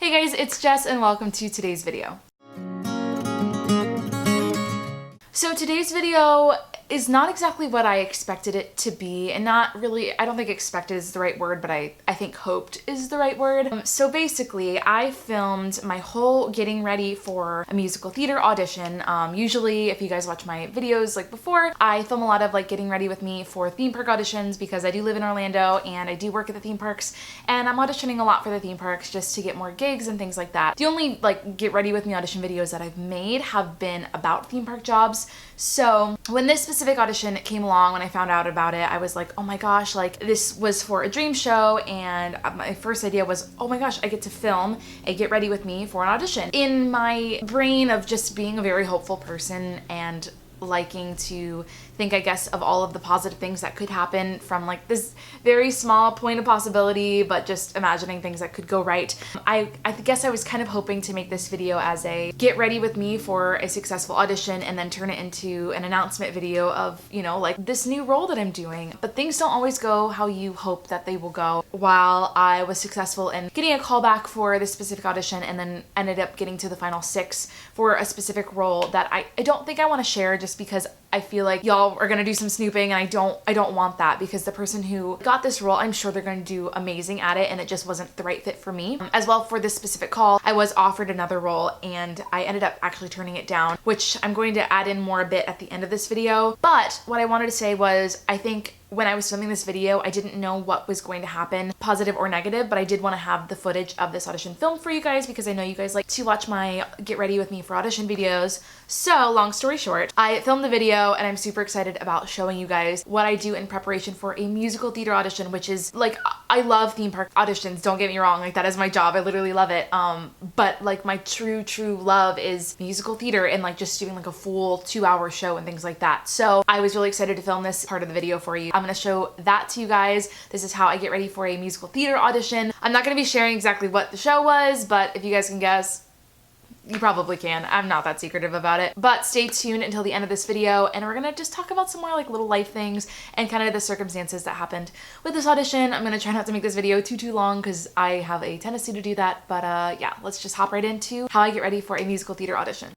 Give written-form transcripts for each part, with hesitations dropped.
Hey guys, it's Jess and welcome to today's video. So today's video is not exactly what I expected it to be, and not really, I don't think expected is the right word, but I think hoped is the right word. So basically, I filmed my whole getting ready for a musical theater audition. Usually, if you guys watch my videos like before, I film a lot of like getting ready with me for theme park auditions because I do live in Orlando and I do work at the theme parks, and I'm auditioning a lot for the theme parks just to get more gigs and things like that. The only like get ready with me audition videos that I've made have been about theme park jobs. So when this specific audition came along, when I found out about it, I was like, oh my gosh, like this was for a dream show, and my first idea was, oh my gosh, I get to film a get ready with me for an audition. In my brain of just being a very hopeful person and liking to think, I guess, of all of the positive things that could happen from like this very small point of possibility, but just imagining things that could go right. I guess I was kind of hoping to make this video as a get ready with me for a successful audition and then turn it into an announcement video of, you know, like this new role that I'm doing. But things don't always go how you hope that they will go. While I was successful in getting a call back for this specific audition and then ended up getting to the final 6 for a specific role that I don't think I want to share, just because I feel like y'all are gonna do some snooping, and I don't want that, because the person who got this role, I'm sure they're gonna do amazing at it, and it just wasn't the right fit for me. As well, for this specific call, I was offered another role and I ended up actually turning it down, which I'm going to add in more a bit at the end of this video. But what I wanted to say was, I think when I was filming this video, I didn't know what was going to happen, positive or negative, but I did want to have the footage of this audition filmed for you guys because I know you guys like to watch my get ready with me for audition videos. So long story short, I filmed the video and I'm super excited about showing you guys what I do in preparation for a musical theater audition, which is like, I love theme park auditions, don't get me wrong, like that is my job, I literally love it. But like my true love is musical theater and like just doing like a full 2-hour show and things like that. So I was really excited to film this part of the video for you. I'm gonna show that to you guys. This is how I get ready for a musical theater audition. I'm not gonna be sharing exactly what the show was, but if you guys can guess, you probably can. I'm not that secretive about it. But stay tuned until the end of this video, and we're gonna just talk about some more like little life things and kind of the circumstances that happened with this audition. I'm gonna try not to make this video too long because I have a tendency to do that. But yeah, let's just hop right into how I get ready for a musical theater audition.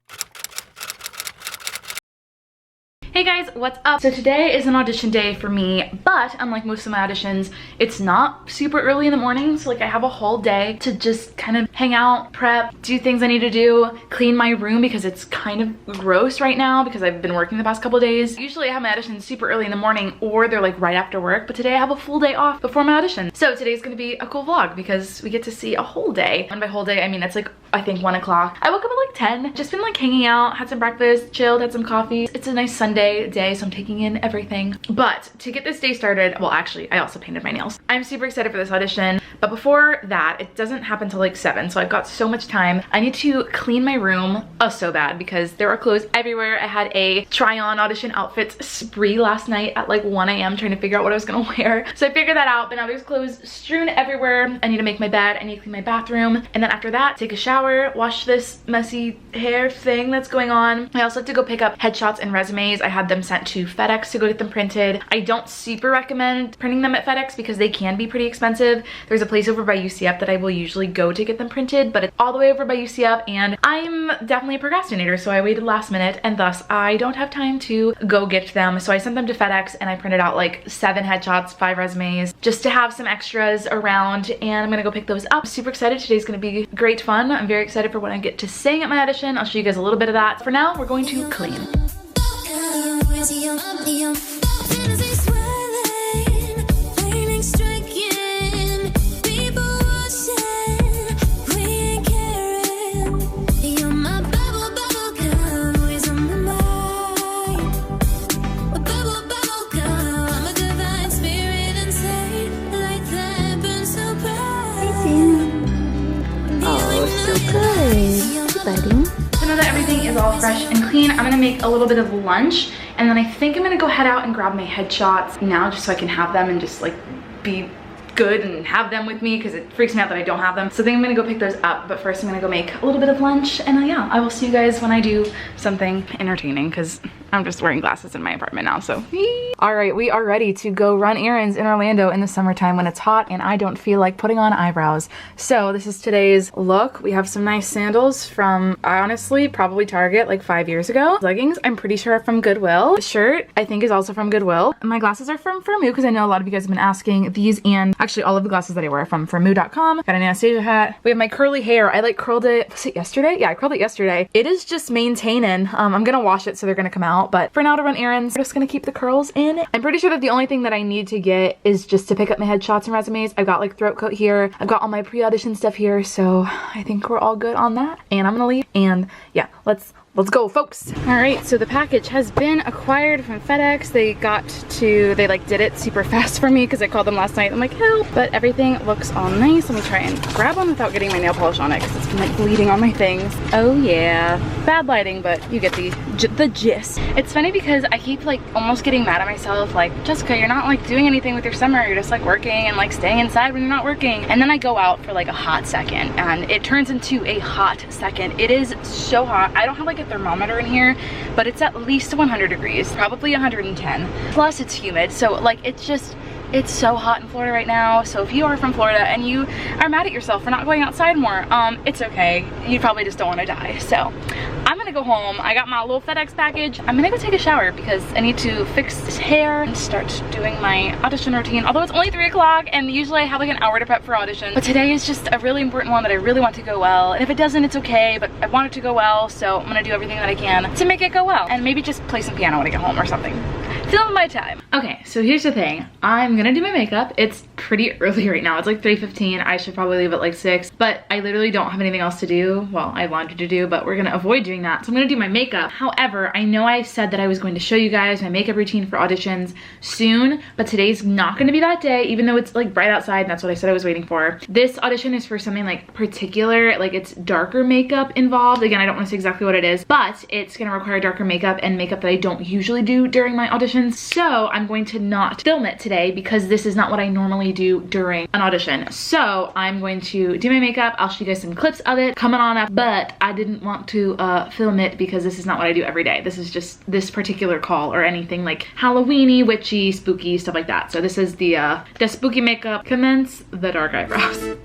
Hey guys, what's up? So today is an audition day for me, but unlike most of my auditions, it's not super early in the morning, so like I have a whole day to just kind of hang out, prep, do things I need to do, clean my room because it's kind of gross right now because I've been working the past couple days. Usually I have my auditions super early in the morning or they're like right after work, but today I have a full day off before my audition. So today's gonna be a cool vlog because we get to see a whole day. And by whole day, I mean it's like, I think 1 o'clock. I woke up at like 10, just been like hanging out, had some breakfast, chilled, had some coffee. It's a nice Sunday day, so I'm taking in everything. But to get this day started, well actually I also painted my nails. I'm super excited for this audition, but before that, it doesn't happen till like 7, so I've got so much time. I need to clean my room, oh so bad, because there are clothes everywhere. I had a try on audition outfits spree last night at like 1 a.m. trying to figure out what I was gonna wear. So I figured that out, but now there's clothes strewn everywhere. I need to make my bed, I need to clean my bathroom, and then after that, take a shower, wash this messy hair thing that's going on. I also have to go pick up headshots and resumes. I had them sent to FedEx to go get them printed. I don't super recommend printing them at FedEx because they can be pretty expensive. There's a place over by UCF that I will usually go to get them printed, but it's all the way over by UCF, and I'm definitely a procrastinator, so I waited last minute, and thus I don't have time to go get them. So I sent them to FedEx and I printed out like 7 headshots, 5 resumes, just to have some extras around, and I'm gonna go pick those up. Super excited. Today's gonna be great fun. I'm very excited for what I get to sing at my audition. I'll show you guys a little bit of that. For now, we're going to clean. So now that everything is all fresh and clean, I'm gonna make a little bit of lunch, and then I think I'm gonna go head out and grab my headshots now just so I can have them and just like be good and have them with me because it freaks me out that I don't have them. So I think I'm gonna go pick those up, but first I'm gonna go make a little bit of lunch, and yeah, I will see you guys when I do something entertaining because I'm just wearing glasses in my apartment now, so. All right, we are ready to go run errands in Orlando in the summertime when it's hot and I don't feel like putting on eyebrows. So this is today's look. We have some nice sandals from, honestly, probably Target like 5 years ago. Leggings, I'm pretty sure are from Goodwill. The shirt, I think, is also from Goodwill. My glasses are from Firmoo because I know a lot of you guys have been asking. These and actually all of the glasses that I wear are from Firmoo.com. Got an Anastasia hat. We have my curly hair. I like curled it, was it yesterday? Yeah, I curled it yesterday. It is just maintaining. I'm gonna wash it so they're gonna come out, but for now to run errands, I'm just gonna keep the curls in. I'm pretty sure that the only thing that I need to get is just to pick up my headshots and resumes. I've got like throat coat here. I've got all my pre-audition stuff here, so I think we're all good on that. And I'm gonna leave, and yeah, let's go, folks. All right, so the package has been acquired from FedEx. They like did it super fast for me because I called them last night. I'm like, help, but everything looks all nice. Let me try and grab one without getting my nail polish on it because it's been like bleeding on my things. Oh yeah, bad lighting, but you get the gist. It's funny because I keep like almost getting mad at myself, like, Jessica, you're not like doing anything with your summer. You're just like working and like staying inside when you're not working. And then I go out for like a hot second and it turns into a hot second. It is so hot. I don't have like a thermometer in here, but it's at least 100 degrees, probably 110. Plus it's humid, so like it's so hot in Florida right now. So if you are from Florida and you are mad at yourself for not going outside more, it's okay. You probably just don't want to die. So I'm gonna go home. I got my little FedEx package. I'm gonna go take a shower because I need to fix this hair and start doing my audition routine. Although it's only 3 o'clock and usually I have like an hour to prep for audition. But today is just a really important one that I really want to go well. And if it doesn't, it's okay, but I want it to go well. So I'm gonna do everything that I can to make it go well. And maybe just play some piano when I get home or something. Film my time. Okay, so here's the thing. I'm gonna do my makeup. It's pretty early right now. It's like 3:15. I should probably leave at like 6, but I literally don't have anything else to do. Well, I have laundry to do, but we're gonna avoid doing that. So I'm gonna do my makeup. However, I know I said that I was going to show you guys my makeup routine for auditions soon, but today's not gonna be that day, even though it's like bright outside and that's what I said I was waiting for. This audition is for something like particular, like it's darker makeup involved. Again, I don't wanna say exactly what it is, but it's gonna require darker makeup and makeup that I don't usually do during my auditions. So I'm going to not film it today because this is not what I normally do during an audition. So I'm going to do my makeup. I'll show you guys some clips of it coming on up, but I didn't want to film it because this is not what I do every day. This is just this particular call or anything like Halloweeny, witchy, spooky, stuff like that. So this is the spooky makeup. Commence the dark eyebrows.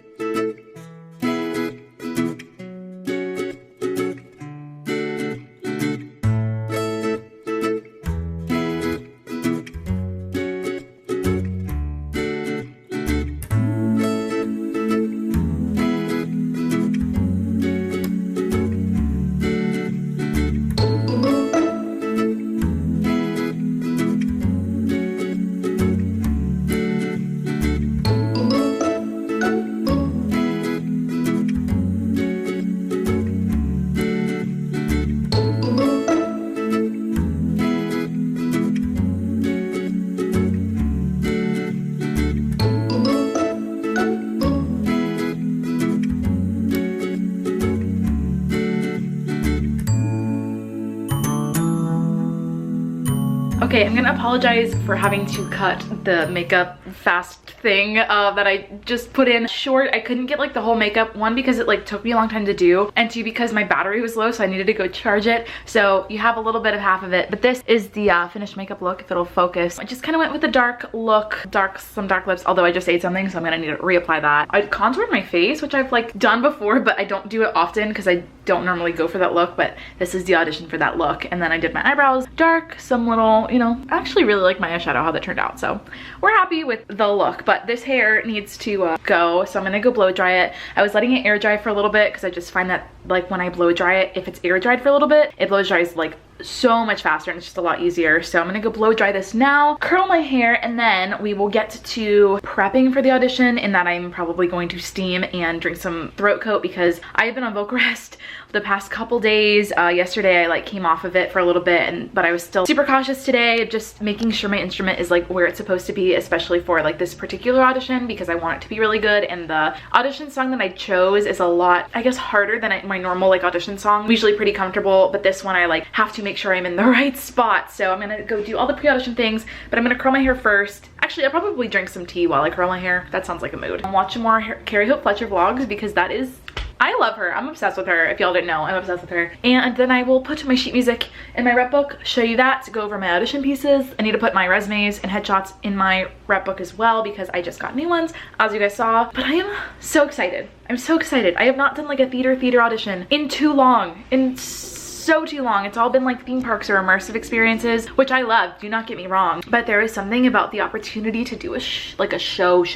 Okay, I'm gonna apologize for having to cut the makeup fast thing that I just put in short. I couldn't get like the whole makeup, one because it like took me a long time to do, and two because my battery was low, so I needed to go charge it. So you have a little bit of half of it, but this is the finished makeup look, if it'll focus. I just kind of went with the dark look, some dark lips, although I just ate something, so I'm gonna need to reapply that. I contoured my face, which I've like done before, but I don't do it often because I don't normally go for that look, but this is the audition for that look. And then I did my eyebrows dark, some little, you know, I actually really like my eyeshadow, how that turned out. So we're happy with the look, but this hair needs to go. So I'm gonna go blow dry it. I was letting it air dry for a little bit because I just find that like when I blow dry it, if it's air dried for a little bit, it blow dries like so much faster and it's just a lot easier. So I'm gonna go blow dry this now, curl my hair, and then we will get to prepping for the audition, in that I'm probably going to steam and drink some throat coat because I've been on vocal rest the past couple days. Yesterday I like came off of it for a little bit, but I was still super cautious today, just making sure my instrument is like where it's supposed to be, especially for like this particular audition, because I want it to be really good. And the audition song that I chose is a lot, I guess, harder than my normal like audition song. I'm usually pretty comfortable, but this one I like have to make sure I'm in the right spot. So I'm gonna go do all the pre-audition things, but I'm gonna curl my hair first. Actually, I'll probably drink some tea while I curl my hair. That sounds like a mood. I'm watching more Carrie Hope Fletcher vlogs because that is I love her. I'm obsessed with her. If y'all didn't know, I'm obsessed with her. And then I will put my sheet music in my rep book, show you that to go over my audition pieces. I need to put my resumes and headshots in my rep book as well because I just got new ones, as you guys saw. But I am so excited. I'm so excited. I have not done like a theater audition in too long. So too long. It's all been like theme parks or immersive experiences, which I love, do not get me wrong, but there is something about the opportunity to do like a 2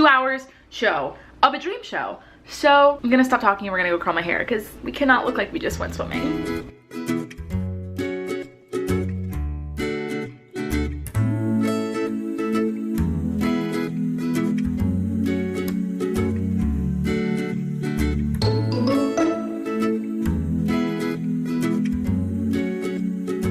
hours show of a dream show. So I'm gonna stop talking and we're gonna go curl my hair because we cannot look like we just went swimming.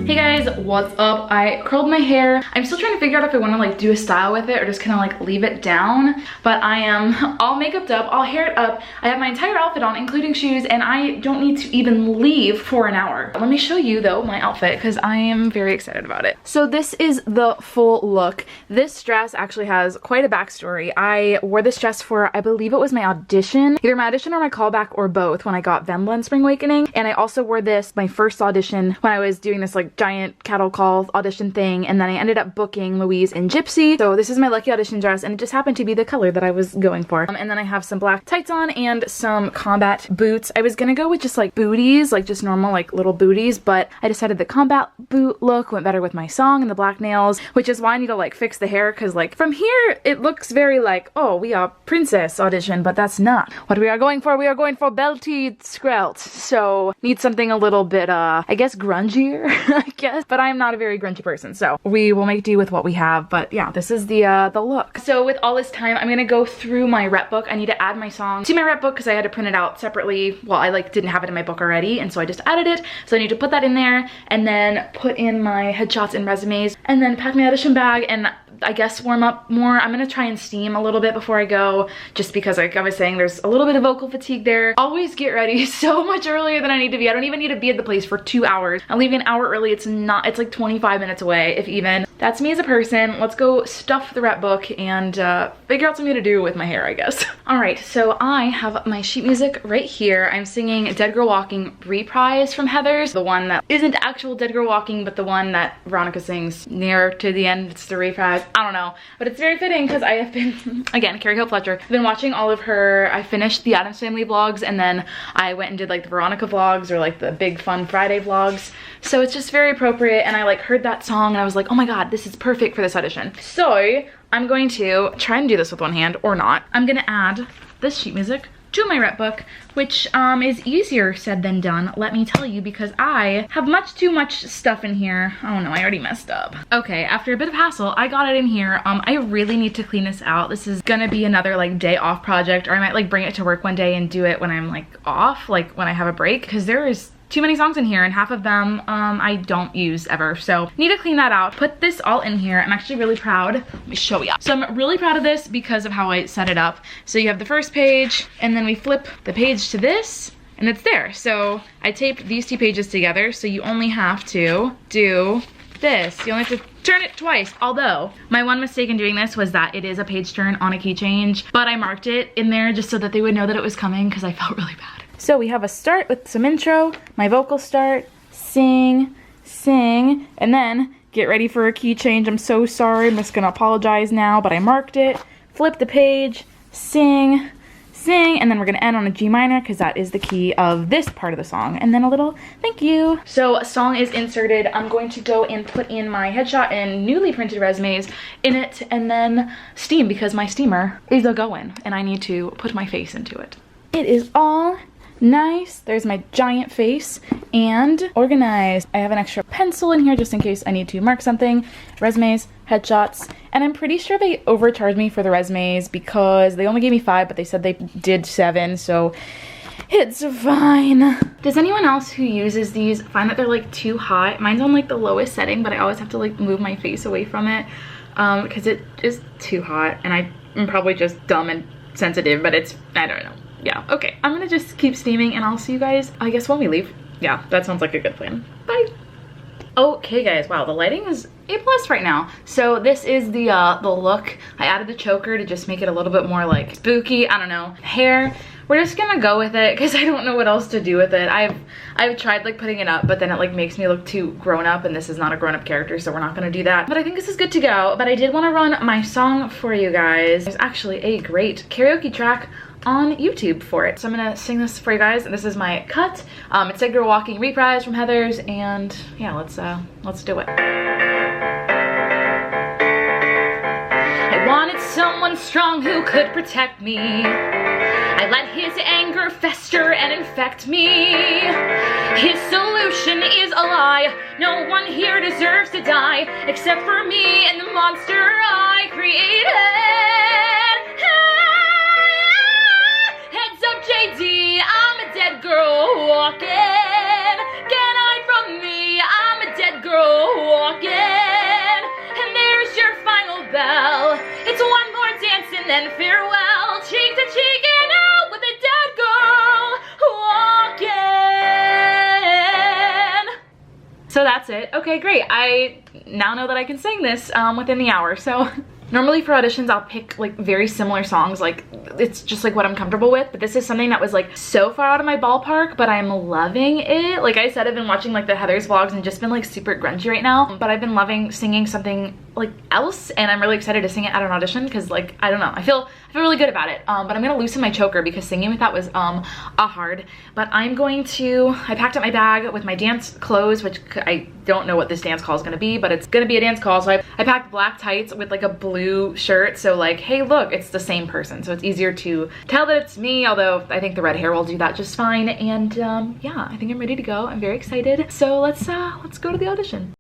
Hey guys, what's up? I curled my hair. I'm still trying to figure out if I want to like do a style with it or just kind of like leave it down, but I am all makeuped up, all haired up. I have my entire outfit on, including shoes, and I don't need to even leave for an hour. Let me show you though my outfit because I am very excited about it. So this is the full look. This dress actually has quite a backstory. I wore this dress for, I believe it was my audition, either my audition or my callback or both when I got Vembla in Spring Awakening. And I also wore this my first audition when I was doing this like giant cattle call audition thing, and then I ended up booking Louise in Gypsy. So this is my lucky audition dress, and it just happened to be the color that I was going for. And then I have some black tights on and some combat boots. I was gonna go with just like booties, like just normal like little booties, but I decided the combat boot look went better with my song and the black nails, which is why I need to like fix the hair, because like from here it looks very like, oh, we are princess audition, but that's not what we are going for. We are going for belty skrelt, so need something a little bit I guess grungier. I guess, but I'm not a very grungy person, so we will make do with what we have. But yeah, this is the look. So with all this time, I'm gonna go through my rep book. I need to add my song to my rep book because I had to print it out separately. Well, I like didn't have it in my book already, and so I just added it. So I need to put that in there and then put in my headshots and resumes and then pack my audition bag and I guess warm up more. I'm gonna try and steam a little bit before I go, just because like I was saying, there's a little bit of vocal fatigue there. Always get ready so much earlier than I need to be. I don't even need to be at the place for 2 hours. I'm leaving an hour early. It's like 25 minutes away, if even. That's me as a person. Let's go stuff the rep book and figure out something to do with my hair, I guess. All right, so I have my sheet music right here. I'm singing Dead Girl Walking reprise from Heathers, the one that isn't actual Dead Girl Walking, but the one that Veronica sings near to the end. It's the reprise. I don't know, but it's very fitting because I have been, again, Carrie Hope Fletcher, I've been watching all of her. I finished the Addams Family vlogs, and then I went and did like the Veronica vlogs or like the Big Fun Friday vlogs. So it's just very appropriate, and I like heard that song and I was like, oh my god, this is perfect for this audition. So I'm going to try and do this with one hand or not. I'm gonna add this sheet music to my rep book, which is easier said than done, let me tell you, because I have much too much stuff in here. Oh no, I already messed up. Okay, after a bit of hassle, I got it in here. I really need to clean this out. This is gonna be another like day off project, or I might like bring it to work one day and do it when I'm like off, like when I have a break, because there is too many songs in here and half of them I don't use ever, so need to clean that out. Put this all in here. I'm actually really proud. Let me show you. So I'm really proud of this because of how I set it up. So you have the first page and then we flip the page to this and it's there. So I taped these two pages together, so you only have to do this. You only have to turn it twice, although my one mistake in doing this was that it is a page turn on a key change, but I marked it in there just so that they would know that it was coming because I felt really bad. So we have a start with some intro, my vocal start, sing, sing, and then get ready for a key change. I'm so sorry, I'm just gonna apologize now, but I marked it. Flip the page, sing, sing, and then we're gonna end on a G minor because that is the key of this part of the song, and then a little thank you. So song is inserted. I'm going to go and put in my headshot and newly printed resumes in it, and then steam because my steamer is a-going and I need to put my face into it. It is all nice. There's my giant face and organized. I have an extra pencil in here just in case I need to mark something. Resumes, headshots, and I'm pretty sure they overcharged me for the resumes because they only gave me 5, but they said they did 7, so it's fine. Does anyone else who uses these find that they're like too hot? Mine's on like the lowest setting, but I always have to like move my face away from it because it is too hot, and I'm probably just dumb and sensitive, but it's, I don't know. Yeah, okay, I'm gonna just keep steaming and I'll see you guys, I guess, when we leave. Yeah, that sounds like a good plan. Bye. Okay guys, wow, the lighting is A+ right now. So this is the look. I added the choker to just make it a little bit more like spooky, I don't know. Hair, we're just gonna go with it because I don't know what else to do with it. I've tried like putting it up, but then it like makes me look too grown up, and this is not a grown up character, so we're not gonna do that. But I think this is good to go. But I did want to run my song for you guys. There's actually a great karaoke track on YouTube for it, so I'm gonna sing this for you guys. This is my cut. It's Dead Girl Walking reprise from Heather's, and yeah, let's do it. I wanted someone strong who could protect me. I let his anger fester and infect me. His solution is a lie. No one here deserves to die except for me and the monster I created. Heads up, JD, I'm a dead girl walking. Get hide from me, I'm a dead girl walking. And there's your final bell. It's one more dance and then farewell. Cheek to cheek and out with a dead girl walking. So that's it. Okay, great. I now know that I can sing this within the hour, so normally for auditions I'll pick like very similar songs, like it's just like what I'm comfortable with, but this is something that was like so far out of my ballpark, but I'm loving it. Like I said, I've been watching like the Heather's vlogs and just been like super grungy right now, but I've been loving singing something like else, and I'm really excited to sing it at an audition because like I don't know, I feel really good about it. But I'm gonna loosen my choker because singing with that was hard. But I packed up my bag with my dance clothes, which I don't know what this dance call is gonna be, but it's gonna be a dance call. So I packed black tights with like a blue shirt, so like, hey look, it's the same person, so it's easier to tell that it's me, although I think the red hair will do that just fine. And yeah, I think I'm ready to go. I'm very excited, so let's go to the audition.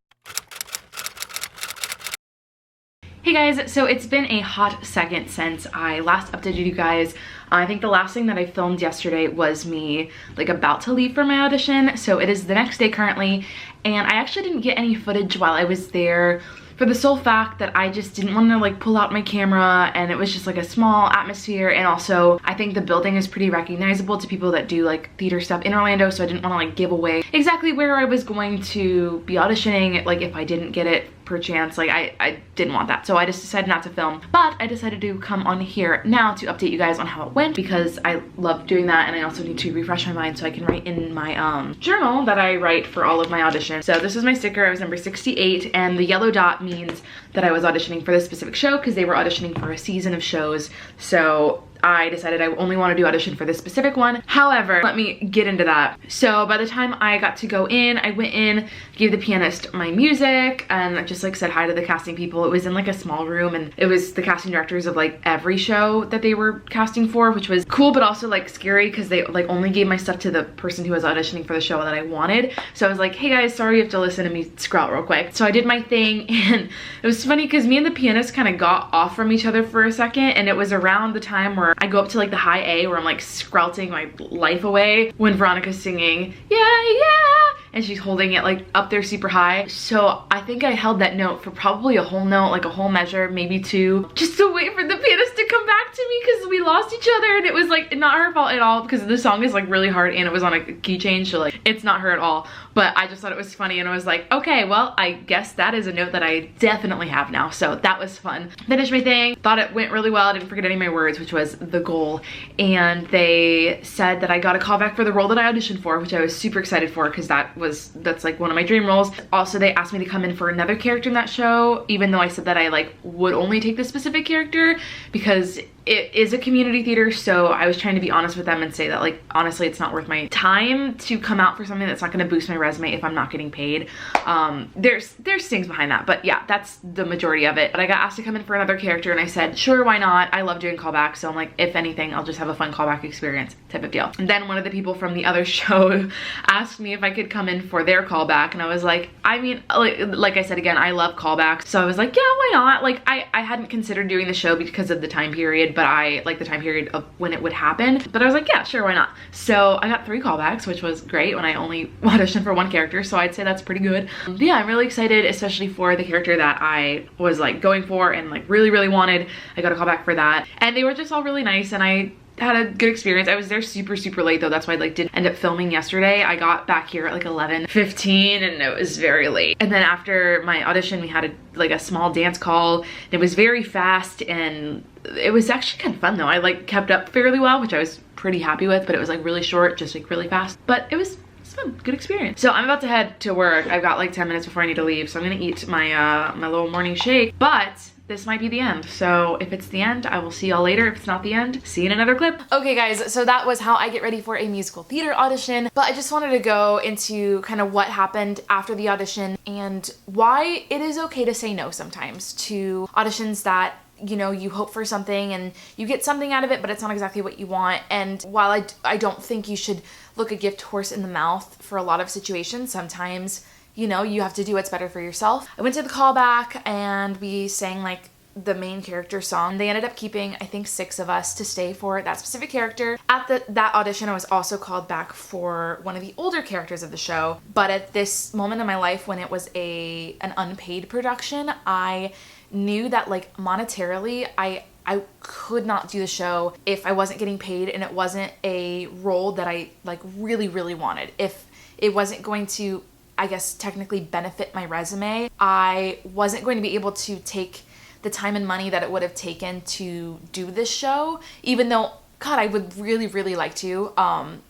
Hey guys, so it's been a hot second since I last updated you guys. I think the last thing that I filmed yesterday was me like about to leave for my audition, so it is the next day currently, and I actually didn't get any footage while I was there for the sole fact that I just didn't want to like pull out my camera, and it was just like a small atmosphere, and also I think the building is pretty recognizable to people that do like theater stuff in Orlando, so I didn't want to like give away exactly where I was going to be auditioning, like if I didn't get it perchance. Like I didn't want that, so I just decided not to film. But I decided to come on here now to update you guys on how it went, because I love doing that, and I also need to refresh my mind so I can write in my journal that I write for all of my auditions. So this is my sticker. I was number 68, and the yellow dot means that I was auditioning for this specific show because they were auditioning for a season of shows. So I decided I only want to do audition for this specific one. However, let me get into that. So by the time I got to go in, I went in, gave the pianist my music, and I just like said hi to the casting people. It was in like a small room, and it was the casting directors of like every show that they were casting for, which was cool but also like scary because they like only gave my stuff to the person who was auditioning for the show that I wanted. So I was like, hey guys, sorry you have to listen to me sprout real quick. So I did my thing, and it was funny because me and the pianist kind of got off from each other for a second, and it was around the time where I go up to like the high A where I'm like sprouting my life away when Veronica's singing, yeah, yeah, and she's holding it like up there super high. So I think I held that note for probably a whole note, like a whole measure, maybe two, just to wait for the pianist to come back to me because we lost each other, and it was like not her fault at all because the song is like really hard and it was on a key change, so like it's not her at all. But I just thought it was funny, and I was like, okay, well, I guess that is a note that I definitely have now. So that was fun. Finished my thing, thought it went really well. I didn't forget any of my words, which was the goal. And they said that I got a call back for the role that I auditioned for, which I was super excited for because that's like one of my dream roles. Also, they asked me to come in for another character in that show, even though I said that I like would only take this specific character because it is a community theater. So I was trying to be honest with them and say that like honestly it's not worth my time to come out for something that's not going to boost my resume if I'm not getting paid. There's things behind that, but yeah, that's the majority of it. But I got asked to come in for another character, and I said sure, why not. I love doing callbacks, so I'm like, if anything, I'll just have a fun callback experience type of deal. And then one of the people from the other show asked me if I could come in for their callback, and I was like, I mean, like I said again, I love callbacks, so I was like, yeah, why not. Like I hadn't considered doing the show because of the time period, but I like the time period of when it would happen, but I was like, yeah, sure, why not. So I got 3 callbacks, which was great when I only auditioned for one character, so I'd say that's pretty good. But yeah, I'm really excited, especially for the character that I was like going for and like really wanted. I got a callback for that, and they were just all really nice, and I had a good experience. I was there super late though. That's why I like did end up filming yesterday. I got back here at like 11:15 and it was very late. And then after my audition, we had a small dance call. It was very fast and it was actually kind of fun though. I like kept up fairly well, which I was pretty happy with, but it was like really short, just like really fast. But it was fun, good experience. So I'm about to head to work. I've got like 10 minutes before I need to leave. So I'm gonna eat my my little morning shake, but this might be the end. So if it's the end, I will see y'all later. If it's not the end, see you in another clip. Okay guys, so that was how I get ready for a musical theater audition, but I just wanted to go into kind of what happened after the audition and why it is okay to say no sometimes to auditions that, you know, you hope for something and you get something out of it, but it's not exactly what you want. And while I don't think you should look a gift horse in the mouth for a lot of situations, sometimes, you know, you have to do what's better for yourself. I went to the callback and we sang like the main character song. They ended up keeping, I think, 6 of us to stay for that specific character. At that audition, I was also called back for one of the older characters of the show. But at this moment in my life when it was an unpaid production, I knew that like monetarily, I could not do the show if I wasn't getting paid and it wasn't a role that I like really wanted. If it wasn't going to, I guess, technically benefit my resume, I wasn't going to be able to take the time and money that it would have taken to do this show, even though, God, I would really like to.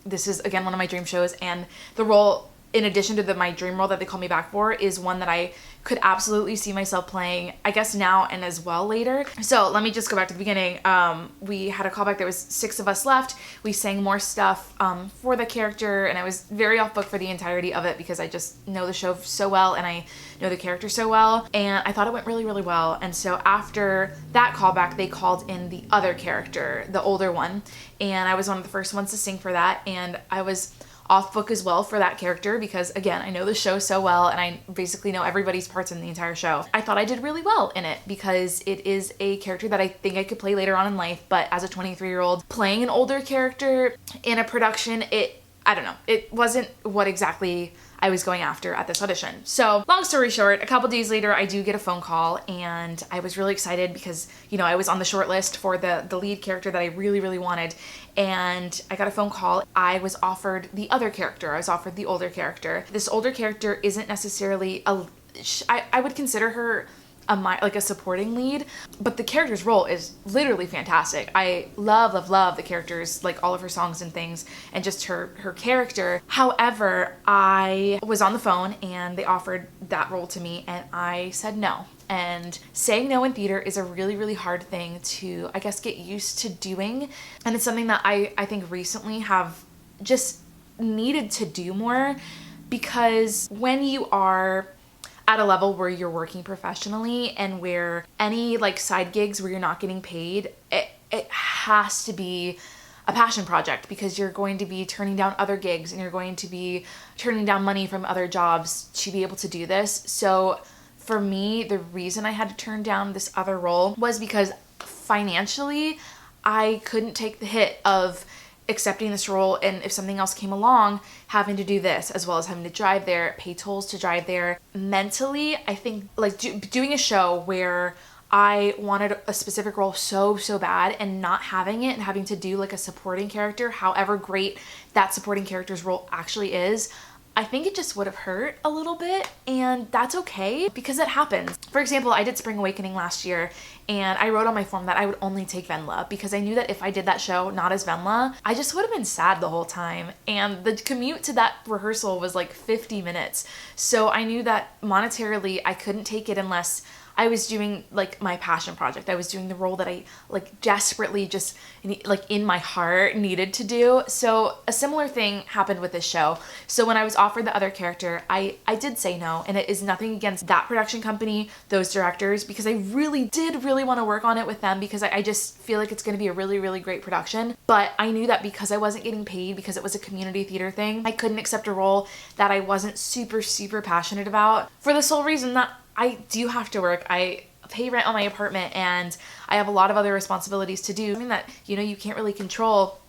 This is, again, one of my dream shows, and the role, in addition to my dream role that they call me back for, is one that I could absolutely see myself playing, I guess now and as well later. So let me just go back to the beginning. We had a callback. There was 6 of us left. We sang more stuff for the character, and I was very off book for the entirety of it because I just know the show so well and I know the character so well, and I thought it went really well. And so after that callback, they called in the other character, the older one, and I was one of the first ones to sing for that, and I was off book as well for that character because, again, I know the show so well and I basically know everybody's parts in the entire show. I thought I did really well in it because it is a character that I think I could play later on in life, but as a 23-year-old playing an older character in a production, I don't know, it wasn't what exactly I was going after at this audition. So long story short, a couple days later, I do get a phone call and I was really excited because, you know, I was on the short list for the lead character that I really wanted. And I got a phone call. I was offered the other character. I was offered the older character. This older character isn't necessarily I would consider her like a supporting lead, but the character's role is literally fantastic. I love the characters, like all of her songs and things, and just her character. However, I was on the phone and they offered that role to me and I said no. And saying no in theater is a really hard thing to, I guess, get used to doing. And it's something that I think recently have just needed to do more, because when you are at a level where you're working professionally and where any like side gigs where you're not getting paid, it has to be a passion project, because you're going to be turning down other gigs and you're going to be turning down money from other jobs to be able to do this. So for me, the reason I had to turn down this other role was because financially I couldn't take the hit of accepting this role, and if something else came along, having to do this as well as having to drive there, pay tolls to drive there. Mentally, I think like doing a show where I wanted a specific role so bad and not having it and having to do like a supporting character, however great that supporting character's role actually is, I think it just would have hurt a little bit, and that's okay because it happens. For example, I did Spring Awakening last year and I wrote on my form that I would only take Venla because I knew that if I did that show not as Venla, I just would have been sad the whole time. And the commute to that rehearsal was like 50 minutes. So I knew that monetarily I couldn't take it unless I was doing like my passion project. I was doing the role that I like desperately just like in my heart needed to do. So a similar thing happened with this show. So when I was offered the other character, I did say no, and it is nothing against that production company, those directors, because I did really want to work on it with them because I just feel like it's going to be a really great production. But I knew that because I wasn't getting paid, because it was a community theater thing, I couldn't accept a role that I wasn't super passionate about, for the sole reason that I do have to work. I pay rent on my apartment and I have a lot of other responsibilities to do, something that, you know, you can't really control.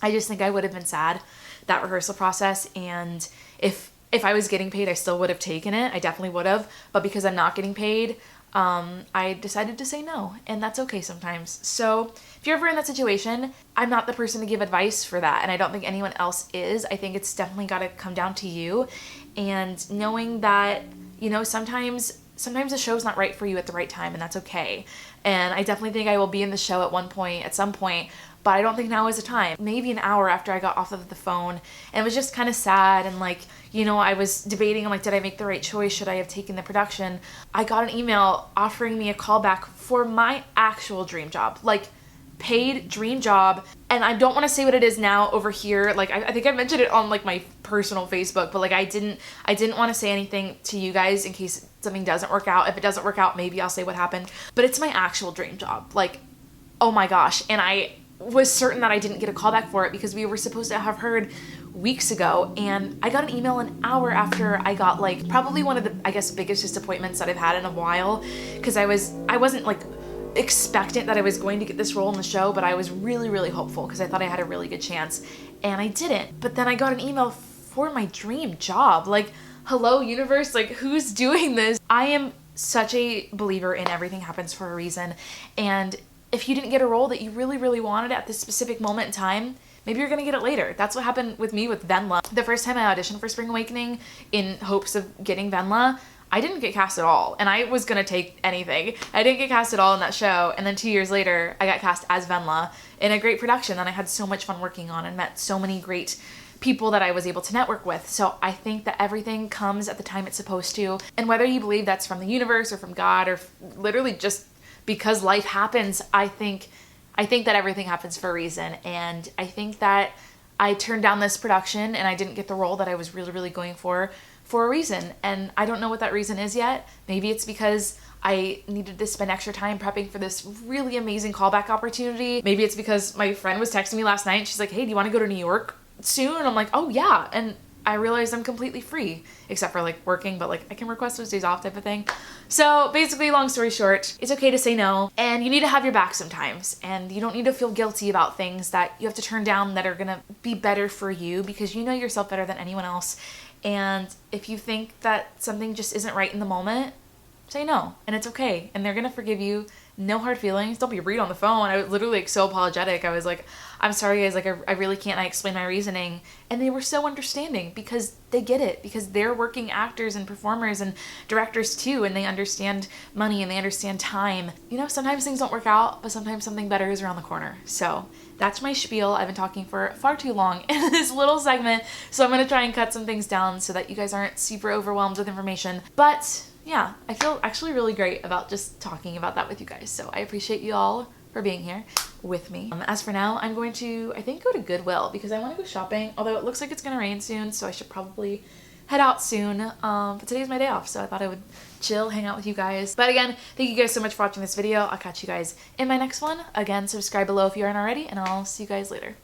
I just think I would have been sad that rehearsal process, and if I was getting paid, I still would have taken it. I definitely would have, but because I'm not getting paid, I decided to say no, and that's okay sometimes. So if you're ever in that situation, I'm not the person to give advice for that, and I don't think anyone else is. I think it's definitely got to come down to you, and knowing that, you know, sometimes the show's not right for you at the right time, and that's okay. And I definitely think I will be in the show at some point, but I don't think now is the time. Maybe an hour after I got off of the phone, and it was just kind of sad, and like, you know, I was debating, I'm like, did I make the right choice? Should I have taken the production? I got an email offering me a callback for my actual dream job, like paid dream job. And I don't want to say what it is now over here. Like, I think I mentioned it on like my personal Facebook, but like I didn't want to say anything to you guys in case something doesn't work out. If it doesn't work out, maybe I'll say what happened, but it's my actual dream job. Like, oh my gosh. And I was certain that I didn't get a callback for it because we were supposed to have heard weeks ago, and I got an email an hour after I got like probably one of the, I guess, biggest disappointments that I've had in a while, because I wasn't like expectant that I was going to get this role in the show, but I was really, really hopeful because I thought I had a really good chance, and I didn't. But then I got an email for my dream job. Like, hello universe, like who's doing this? I am such a believer in everything happens for a reason, and if you didn't get a role that you really, really wanted at this specific moment in time, maybe you're gonna get it later. That's what happened with me with Venla. The first time I auditioned for Spring Awakening in hopes of getting Venla, I didn't get cast at all, and I was gonna take anything. I didn't get cast at all in that show, and then 2 years later, I got cast as Venla in a great production that I had so much fun working on and met so many great people that I was able to network with. So I think that everything comes at the time it's supposed to, and whether you believe that's from the universe or from God or literally just because life happens, I think that everything happens for a reason. And I think that I turned down this production and I didn't get the role that I was really, really going for a reason. And I don't know what that reason is yet. Maybe it's because I needed to spend extra time prepping for this really amazing callback opportunity. Maybe it's because my friend was texting me last night and she's like, hey, do you want to go to New York soon? And I'm like, oh yeah. And I realized I'm completely free, except for like working, but like I can request those days off type of thing. So basically, long story short, it's okay to say no, and you need to have your back sometimes, and you don't need to feel guilty about things that you have to turn down that are gonna be better for you, because you know yourself better than anyone else. And if you think that something just isn't right in the moment, say no, and it's okay, and they're gonna forgive you. No hard feelings. Don't be rude on the phone. I was literally like so apologetic. I was like, I'm sorry guys, like I really can't. I explained my reasoning, and they were so understanding because they get it, because they're working actors and performers and directors too, and they understand money and they understand time. You know, sometimes things don't work out, but sometimes something better is around the corner. So that's my spiel. I've been talking for far too long in this little segment, so I'm gonna try and cut some things down so that you guys aren't super overwhelmed with information. But yeah, I feel actually really great about just talking about that with you guys. So I appreciate you all for being here with me. As for now, I'm going to, I think, go to Goodwill because I want to go shopping, although it looks like it's going to rain soon, so I should probably head out soon. But today's my day off, so I thought I would chill, hang out with you guys. But again, thank you guys so much for watching this video. I'll catch you guys in my next one. Again, subscribe below if you aren't already, and I'll see you guys later.